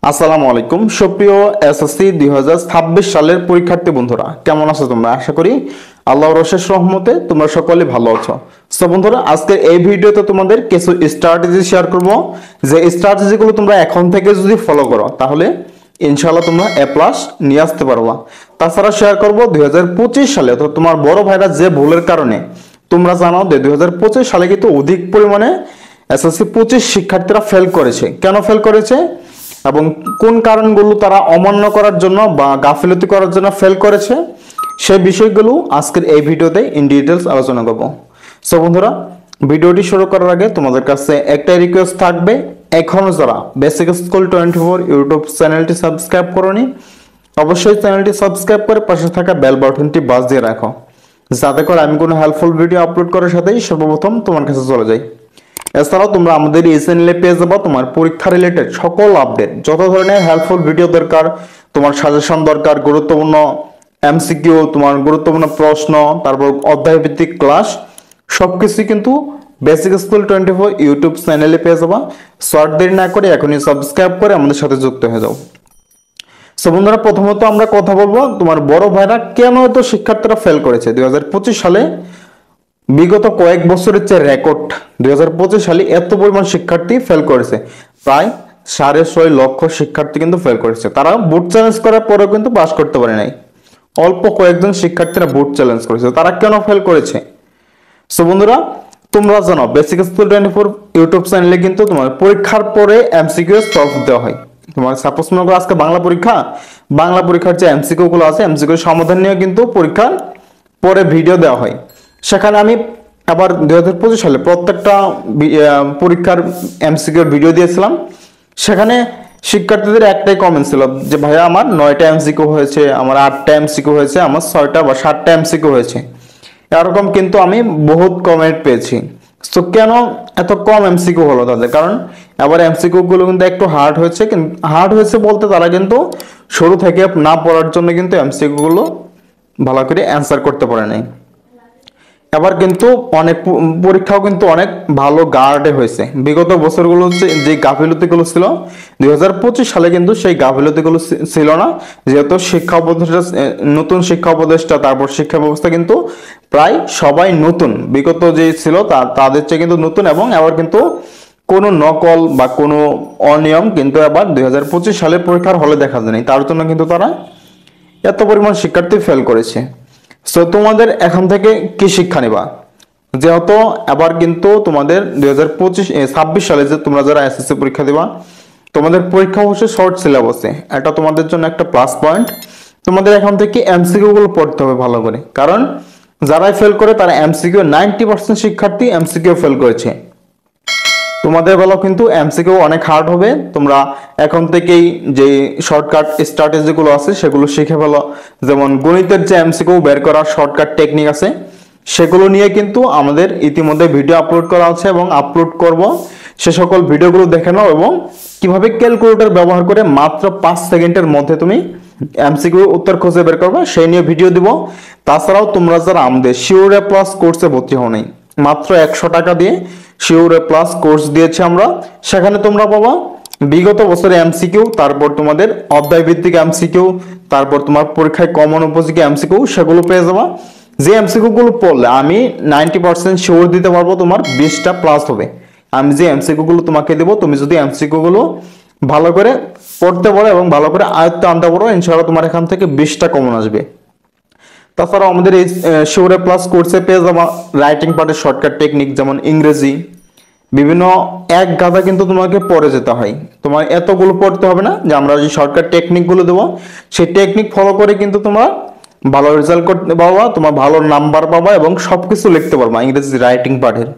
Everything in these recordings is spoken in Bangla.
আসসালামু আলাইকুম সুপ্রিয় এসএসসি 2026 সালের পরীক্ষার্থী বন্ধুরা, কেমন আছো তোমরা? আশা করি আল্লাহর অশেষ রহমতে তোমরা সকলে ভালো আছো। সো বন্ধুরা, আজকে এই ভিডিওতে তোমাদের কিছু স্ট্র্যাটেজি শেয়ার করব, যে স্ট্র্যাটেজিগুলো তোমরা এখন থেকে যদি ফলো করো তাহলে ইনশাআল্লাহ তোমরা এ প্লাস নিয়ে আসতে পারবা। তাছাড়া শেয়ার করব 2025 সালে তো তোমার বড় ভাইরা যে ভুলের কারণে তোমরা জানো যে 2025 সালে কিন্তু অধিক পরিমাণে এসএসসি 25 শিক্ষার্থীরা ফেল করেছে। কেন ফেল করেছে এবং কোন কারণগুলো তারা অমান্য করার জন্য বা গাফিলতি করার জন্য ফেল করেছে, সেই বিষয়গুলো আজকের এই ভিডিওতে ইন ডিটেইলস আলোচনা করব। সো বন্ধুরা, ভিডিওটি শুরু করার আগে তোমাদের কাছে একটাই রিকোয়েস্ট থাকবে, এখনো যারা বেসিক স্কুল 24 ইউটিউব চ্যানেলটি সাবস্ক্রাইব করোনি, অবশ্যই চ্যানেলটি সাবস্ক্রাইব করে পাশে থাকা বেল বাটনটি বাজিয়ে রাখো, যাতে করে আমি কোনো হেল্পফুল ভিডিও আপলোড করার সাথেই সর্বপ্রথম তোমার কাছে চলে যাই। এছাড়াও তোমরা আমাদের এই চ্যানেলে পেয়ে যাবো তোমার পরীক্ষা রিলেটেড সকল আপডেট, যত ধরনের হেল্পফুল ভিডিও দরকার, তোমার সাজেশন দরকার, গুরুত্বপূর্ণ এমসিকিউ, তোমার গুরুত্বপূর্ণ প্রশ্ন, তারপর অধ্যায় ভিত্তিক ক্লাস, সবকিছু কিন্তু বেসিক স্কুল 24 ইউটিউব চ্যানেলে পেয়ে যাবা। শর্ট দেরি না করে এখনই সাবস্ক্রাইব করে আমাদের সাথে যুক্ত হয়ে যাও। সো বন্ধুরা, প্রথমত আমরা কথা বলবো তোমার বড় ভাইরা কেন এত শিক্ষার্থীরা ফেল করেছে 2025 সালে। বিগত কয়েক বছরের চেয়ে রেকর্ড 2025 সালে এত পরিমাণ শিক্ষার্থী ফেল করেছে, প্রায় 6.5 লক্ষ শিক্ষার্থী কিন্তু ফেল করেছে। তারা বোর্ড চ্যালেঞ্জ করার পরেও কিন্তু পাস করতে পারে নাই। অল্প কয়েকজন শিক্ষার্থীরা বোর্ড চ্যালেঞ্জ করেছে, তারা কেন ফেল করেছে? সো বন্ধুরা, তোমরা জানো বেসিক স্কুল 24 ইউটিউব চ্যানেলে কিন্তু তোমার পরীক্ষার পরে এমসিকিউ সলভ দেওয়া হয়। তোমার সাপোজ মনে করো আজকে বাংলা পরীক্ষার যে এমসিকিউ গুলো আছে, এমসিকিউ সমাধান নিয়ে কিন্তু পরীক্ষার পরে ভিডিও দেওয়া হয়। সেখানে আমি আবার 2025 সালে প্রত্যেকটা পরীক্ষার এমসিকিউ ভিডিও দিয়েছিলাম। সেখানে শিক্ষার্থীদের একটাই কমেন্ট ছিল যে ভাইয়া আমার 9টা এমসিকিউ হয়েছে, আমার 8টা এমসিকিউ হয়েছে, আমার 6টা বা 7টা এমসিকিউ হয়েছে। এরকম কিন্তু আমি বহুত কমেন্ট পেয়েছি। তো কেন এত কম এমসিকিউ হলো তাদের? কারণ আবার এমসিকিউ গুলো কিন্তু একটু হার্ড হয়েছে, কিন্তু হার্ড হয়েছে বলতে তারা কিন্তু শুরু থেকে না পড়ার জন্য কিন্তু এমসিকিউ গুলো ভালো করে অ্যান্সার করতে পারে নাই। এবার কিন্তু অনেক পরীক্ষাও কিন্তু অনেক ভালো গার্ডে হয়েছে। বিগত বছরগুলো যে গাফিলতিগুলো ছিল 2025 সালে কিন্তু সেই গাফিলতিগুলো ছিল না, যেহেতু নতুন শিক্ষা উপদেষ্টা, তারপর শিক্ষা ব্যবস্থা কিন্তু প্রায় সবাই নতুন, বিগত যে ছিল তাদের চেয়ে কিন্তু নতুন, এবং এবার কিন্তু কোনো নকল বা কোনো অনিয়ম কিন্তু এবার 2025 সালের পরীক্ষার হলে দেখা যায়নি। তার জন্য কিন্তু তারা এত পরিমাণ শিক্ষার্থী ফেল করেছে। সো তোমাদের এখন থেকে কি শিক্ষা নিবা? যেহেতু আবার কিন্তু তোমাদের 2026 সালে যে তোমরা যারা এসএসসি পরীক্ষা দিবা, তোমাদের পরীক্ষা হচ্ছে শর্ট সিলেবাসে। এটা তোমাদের জন্য একটা প্লাস পয়েন্ট। তোমাদের এখন থেকে এমসিকিউ গুলো পড়তে হবে ভালো করে, কারণ যারাই ফেল করে তারা এমসিকিউ 90% শিক্ষার্থী এমসিকিউ ফেল করেছে। তোমাদের বেলাও কিন্তু এমসিকিউ অনেক হার্ড হবে। তোমরা এখন থেকেই যে শর্টকাট স্ট্র্যাটেজি গুলো আছে সেগুলো শিখে ফেলো। যেমন গণিতের যে এমসিকিউ বের করার শর্টকাট টেকনিক আছে, সেগুলো নিয়ে কিন্তু আমাদের ইতিমধ্যে ভিডিও আপলোড করা আছে এবং আপলোড করব। সে সকল ভিডিওগুলো দেখে নাও এবং কিভাবে ক্যালকুলেটর ব্যবহার করে মাত্র 5 সেকেন্ডের মধ্যে তুমি এমসিকিউ উত্তর খুঁজে বের করবে, সেই নিয়ে ভিডিও দিব। তাছাড়াও তোমরা যারা আমাদের শিওর এ প্লাস কোর্সে ভর্তি হও নাই, মাত্র 100 টাকা দিয়ে শিওর এ প্লাস কোর্স দিয়েছে আমরা। সেখানে তোমরা পাবা বিগত বছরে এমসিকিউ, তারপর তোমাদের অধ্যায় ভিত্তিক এমসিকিউ, তারপর তোমার পরীক্ষায় কমন উপযোগী এমসিকিউ, সেগুলো পেয়ে যাবা। যে এমসিকিউ গুলো পড়লে আমি 90% শিওর দিতে পারবো তোমার 20টা প্লাস হবে। আমি যে এমসিকিউ গুলো তোমাকে দেবো, তুমি যদি এমসিকিউ গুলো ভালো করে পড়তে পারো এবং ভালো করে আয়ত্তে আনতে পারো, ইনশাআল্লাহ তোমার এখান থেকে 20টা কমন আসবে। তাছাড়াও আমাদের এই শিওর এ প্লাস কোর্সে পেয়ে যাবা রাইটিং পার্টের শর্টকাট টেকনিক, যেমন ইংরেজি বিভিন্ন এক গাদা কিন্তু তোমাকে পড়ে যেতে হয়। তোমার এতগুলো পড়তে হবে না, যে আমরা যে শর্টকাট টেকনিক গুলো দেবো সেই টেকনিক ফলো করে কিন্তু তোমরা ভালো রেজাল্ট করতে পারবা, তোমার ভালো নাম্বার পাবা এবং সবকিছু লিখতে পারবা ইংরেজি রাইটিং পার্টের।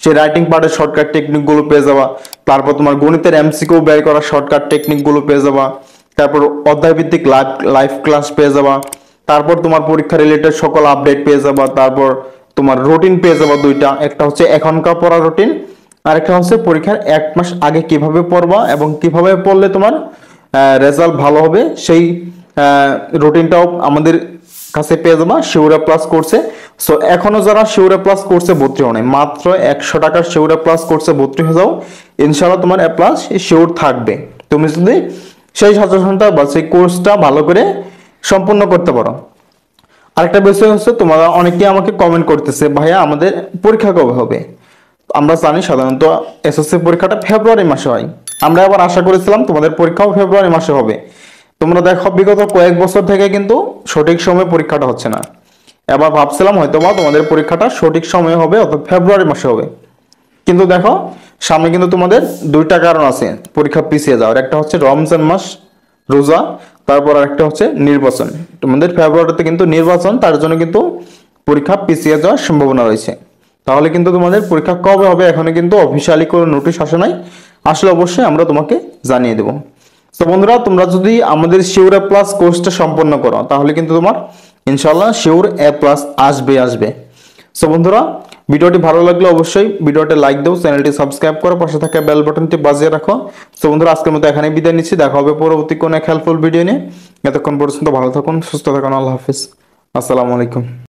সেই রাইটিং পার্টের শর্টকাট টেকনিক গুলো পেয়ে যাবা। তারপর তোমার গণিতের এমসিকিউ বের করার শর্টকাট টেকনিক গুলো পেয়ে যাবা। তারপর অধ্যায় ভিত্তিক লাইভ ক্লাস পেয়ে যাবা। তারপর তোমার পরীক্ষা রিলেটেড সকল আপডেট পেয়ে যাবা। তারপর তোমার রুটিন পেয়ে যাবা দুইটা, একটা হচ্ছে এখনকার পড়া রুটিন, আর একটা হচ্ছে পরীক্ষার 1 মাস আগে কিভাবে পড়বা এবং কিভাবে পড়লে তোমার রেজাল্ট ভালো হবে, সেই রুটিনটাও আমাদের কাছে পেয়ে যাবা শিওর এ প্লাস কোর্সে। সো এখনো যারা শিওর এ প্লাস কোর্সে ভর্তি হও নাই, মাত্র 100 টাকার শিওর এ প্লাস কোর্সে ভর্তি হয়ে যাও, ইনশাআল্লাহ তোমার এ প্লাস শিওর থাকবে। তুমি যদি সেই সাজেশনটা বা সেই কোর্সটা ভালো করে সম্পূর্ণ করতে পারো। আরেকটা বিষয় হচ্ছে, তোমরা অনেকেই আমাকে কমেন্ট করতেছে, ভাইয়া আমাদের পরীক্ষা কবে হবে? আমরা জানি সাধারণত এসএসসি পরীক্ষাটা ফেব্রুয়ারি মাসে হয়। আমরা আবার আশা করেছিলাম তোমাদের পরীক্ষাও ফেব্রুয়ারি মাসে হবে। তোমরা দেখো বিগত কয়েক বছর থেকে কিন্তু সঠিক সময়ে পরীক্ষাটা হচ্ছে না। এবার ভাবছিলাম হয়তোবা তোমাদের পরীক্ষাটা সঠিক সময়ে হবে, অর্থাৎ ফেব্রুয়ারি মাসে হবে। কিন্তু দেখো সামনে কিন্তু তোমাদের দুইটা কারণ আছে পরীক্ষা পিছিয়ে যাওয়ার। একটা হচ্ছে রমজান মাস, রোজা, তারপর আরেকটা হচ্ছে নির্বাচন। তোমাদের ফেব্রুয়ারিতে কিন্তু নির্বাচন, তার জন্য কিন্তু পরীক্ষা পিছিয়ে যাওয়ার সম্ভাবনা রয়েছে। তাহলে কিন্তু তোমাদের পরীক্ষা কবে হবে এখনো কিন্তু অফিসিয়ালি কোনো নোটিশ আসে নাই। আসলে অবশ্যই আমরা তোমাকে জানিয়ে দেব। তো বন্ধুরা, তোমরা যদি আমাদের শিওর এ প্লাস কোর্সটা সম্পন্ন করো তাহলে কিন্তু তোমার ইনশাআল্লাহ শিওর এ প্লাস আসবে। সো বন্ধুরা, ভিডিওটি ভালো লাগলে অবশ্যই ভিডিওতে লাইক দাও, চ্যানেলটি সাবস্ক্রাইব করো, পাশে থাকা বেল বাটনটি বাজিয়ে রাখো। সো বন্ধুরা, আজকের মতো এখানেই বিদায় নিচ্ছি। দেখা হবে পরবর্তী কোনো এক হেল্পফুল ভিডিও নিয়ে। এতক্ষণ পর্যন্ত ভালো থাকুন, সুস্থ থাকুন। আল্লাহ হাফিজ, আসসালামু আলাইকুম।